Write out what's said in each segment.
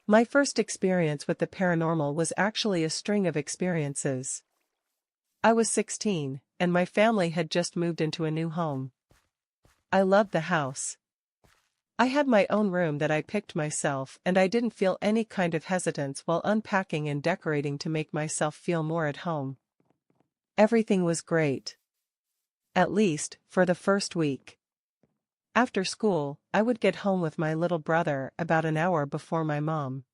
My first experience with the paranormal was actually a string of experiences. I was 16, and my family had just moved into a new home. I loved the house. I had my own room that I picked myself, and I didn't feel any kind of hesitance while unpacking and decorating to make myself feel more at home. Everything was great. At least, for the first week. After school, I would get home with my little brother about an hour before my mom.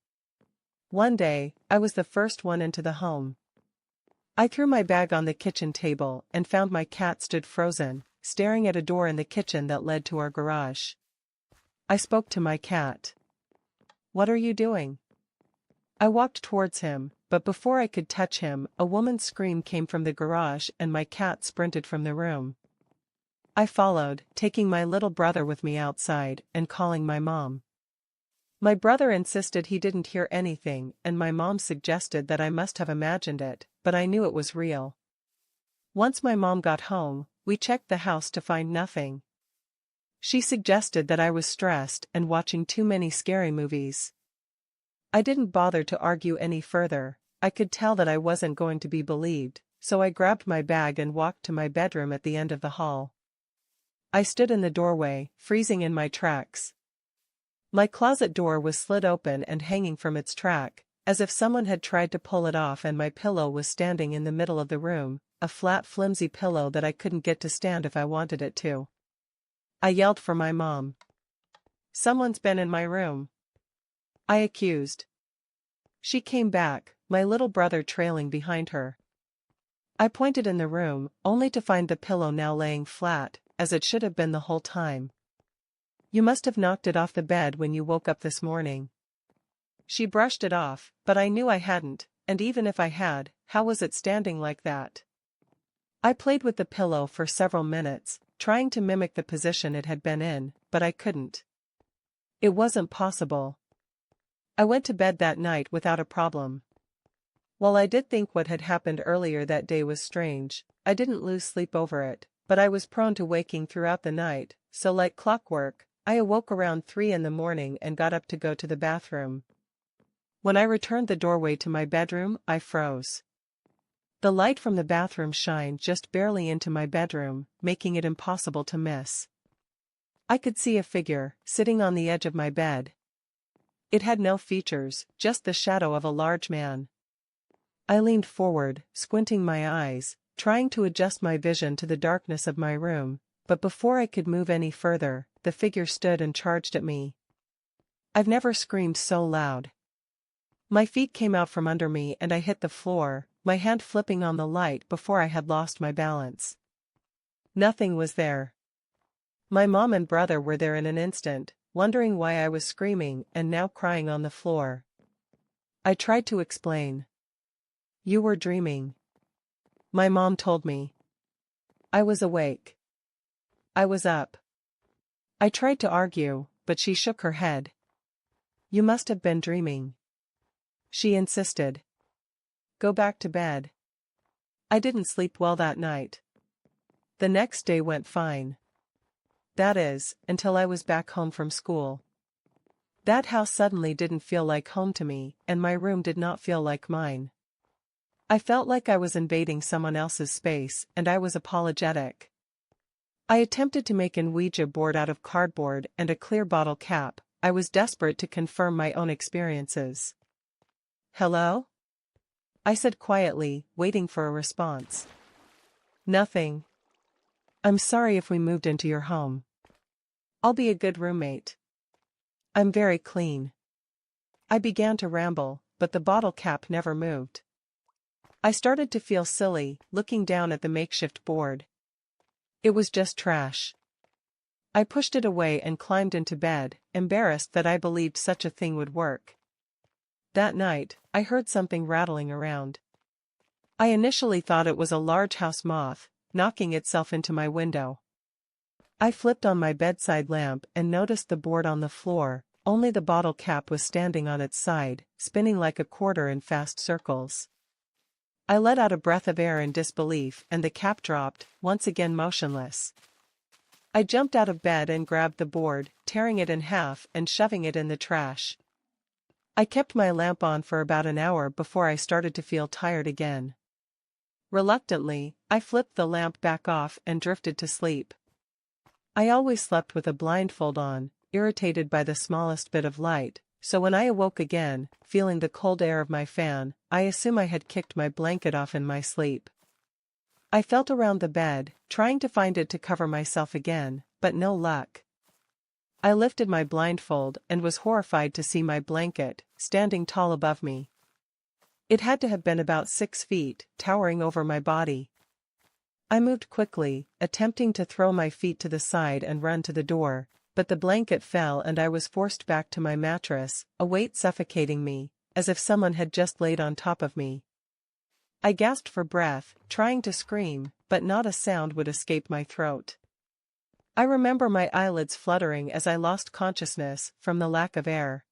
One day, I was the first one into the home. I threw my bag on the kitchen table and found my cat stood frozen, staring at a door in the kitchen that led to our garage. I spoke to my cat. "What are you doing?" I walked towards him, but before I could touch him, a woman's scream came from the garage and my cat sprinted from the room. I followed, taking my little brother with me outside and calling my mom. My brother insisted he didn't hear anything, and my mom suggested that I must have imagined it, but I knew it was real. Once my mom got home, we checked the house to find nothing. She suggested that I was stressed and watching too many scary movies. I didn't bother to argue any further. I could tell that I wasn't going to be believed, so I grabbed my bag and walked to my bedroom at the end of the hall. I stood in the doorway, freezing in my tracks. My closet door was slid open and hanging from its track, as if someone had tried to pull it off, and my pillow was standing in the middle of the room, a flat flimsy pillow that I couldn't get to stand if I wanted it to. I yelled for my mom. "Someone's been in my room," I accused. She came back, my little brother trailing behind her. I pointed in the room, only to find the pillow now laying flat, as it should have been the whole time. "You must have knocked it off the bed when you woke up this morning." She brushed it off, but I knew I hadn't, and even if I had, how was it standing like that? I played with the pillow for several minutes, trying to mimic the position it had been in, but I couldn't. It wasn't possible. I went to bed that night without a problem. While I did think what had happened earlier that day was strange, I didn't lose sleep over it, but I was prone to waking throughout the night, so like clockwork, I awoke around 3 in the morning and got up to go to the bathroom. When I returned the doorway to my bedroom, I froze. The light from the bathroom shined just barely into my bedroom, making it impossible to miss. I could see a figure, sitting on the edge of my bed. It had no features, just the shadow of a large man. I leaned forward, squinting my eyes, trying to adjust my vision to the darkness of my room, but before I could move any further, the figure stood and charged at me. I've never screamed so loud. My feet came out from under me and I hit the floor, my hand flipping on the light before I had lost my balance. Nothing was there. My mom and brother were there in an instant, wondering why I was screaming and now crying on the floor. I tried to explain. "You were dreaming," my mom told me. I was awake. I was up. I tried to argue, but she shook her head. "You must have been dreaming," she insisted. "Go back to bed." I didn't sleep well that night. The next day went fine. That is, until I was back home from school. That house suddenly didn't feel like home to me, and my room did not feel like mine. I felt like I was invading someone else's space, and I was apologetic. I attempted to make an Ouija board out of cardboard and a clear bottle cap. I was desperate to confirm my own experiences. "Hello?" I said quietly, waiting for a response. "Nothing. I'm sorry if we moved into your home. I'll be a good roommate. I'm very clean." I began to ramble, but the bottle cap never moved. I started to feel silly, looking down at the makeshift board. It was just trash. I pushed it away and climbed into bed, embarrassed that I believed such a thing would work. That night, I heard something rattling around. I initially thought it was a large house moth, knocking itself into my window. I flipped on my bedside lamp and noticed the board on the floor, only the bottle cap was standing on its side, spinning like a quarter in fast circles. I let out a breath of air in disbelief and the cap dropped, once again motionless. I jumped out of bed and grabbed the board, tearing it in half and shoving it in the trash. I kept my lamp on for about an hour before I started to feel tired again. Reluctantly, I flipped the lamp back off and drifted to sleep. I always slept with a blindfold on, irritated by the smallest bit of light, so when I awoke again, feeling the cold air of my fan, I assume I had kicked my blanket off in my sleep. I felt around the bed, trying to find it to cover myself again, but no luck. I lifted my blindfold and was horrified to see my blanket, standing tall above me. It had to have been about 6 feet, towering over my body. I moved quickly, attempting to throw my feet to the side and run to the door, but the blanket fell and I was forced back to my mattress, a weight suffocating me, as if someone had just laid on top of me. I gasped for breath, trying to scream, but not a sound would escape my throat. I remember my eyelids fluttering as I lost consciousness from the lack of air.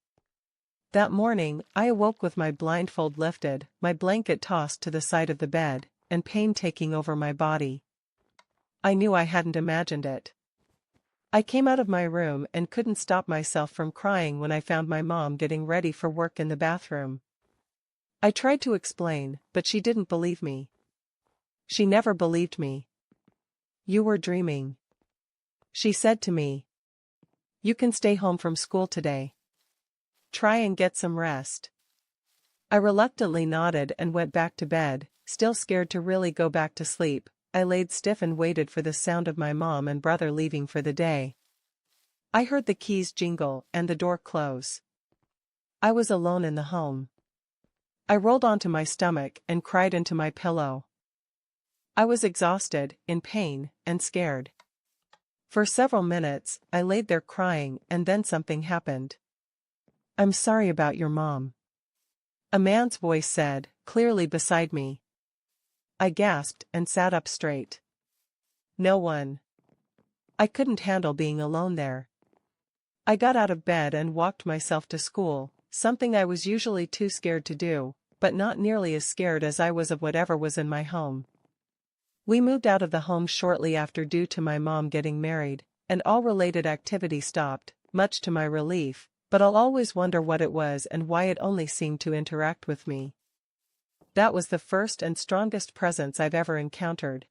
That morning, I awoke with my blindfold lifted, my blanket tossed to the side of the bed, and pain taking over my body. I knew I hadn't imagined it. I came out of my room and couldn't stop myself from crying when I found my mom getting ready for work in the bathroom. I tried to explain, but she didn't believe me. She never believed me. "You were dreaming," she said to me. "You can stay home from school today. Try and get some rest." I reluctantly nodded and went back to bed, still scared to really go back to sleep. I laid stiff and waited for the sound of my mom and brother leaving for the day. I heard the keys jingle and the door close. I was alone in the home. I rolled onto my stomach and cried into my pillow. I was exhausted, in pain, and scared. For several minutes, I laid there crying, and then something happened. "I'm sorry about your mom," a man's voice said, clearly beside me. I gasped and sat up straight. No one. I couldn't handle being alone there. I got out of bed and walked myself to school, something I was usually too scared to do, but not nearly as scared as I was of whatever was in my home. We moved out of the home shortly after due to my mom getting married, and all related activity stopped, much to my relief, but I'll always wonder what it was and why it only seemed to interact with me. That was the first and strongest presence I've ever encountered,